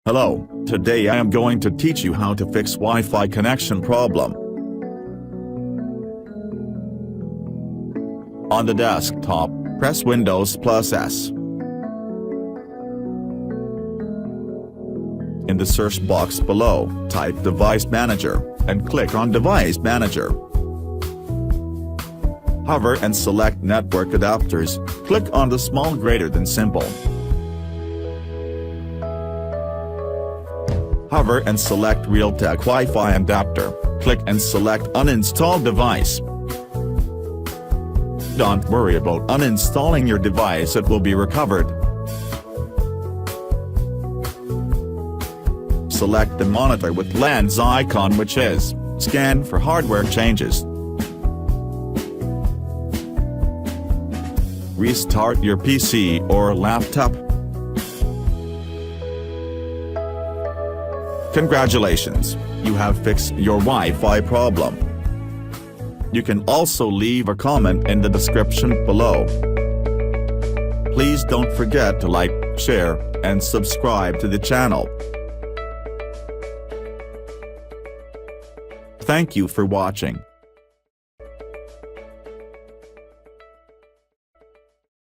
Hello, today I am going to teach you how to fix Wi-Fi connection problem. On the desktop, press Windows plus S. In the search box below, type Device Manager, and click on Device Manager. Hover and select Network Adapters, click on the small greater than symbol. Hover and select Realtek Wi-Fi adapter, click and select Uninstall device. Don't worry about uninstalling your device, it will be recovered. Select the monitor with lens icon, which is Scan for hardware changes. Restart your PC or laptop. Congratulations, you have fixed your Wi-Fi problem. You can also leave a comment in the description below. Please don't forget to like, share, and subscribe to the channel. Thank you for watching.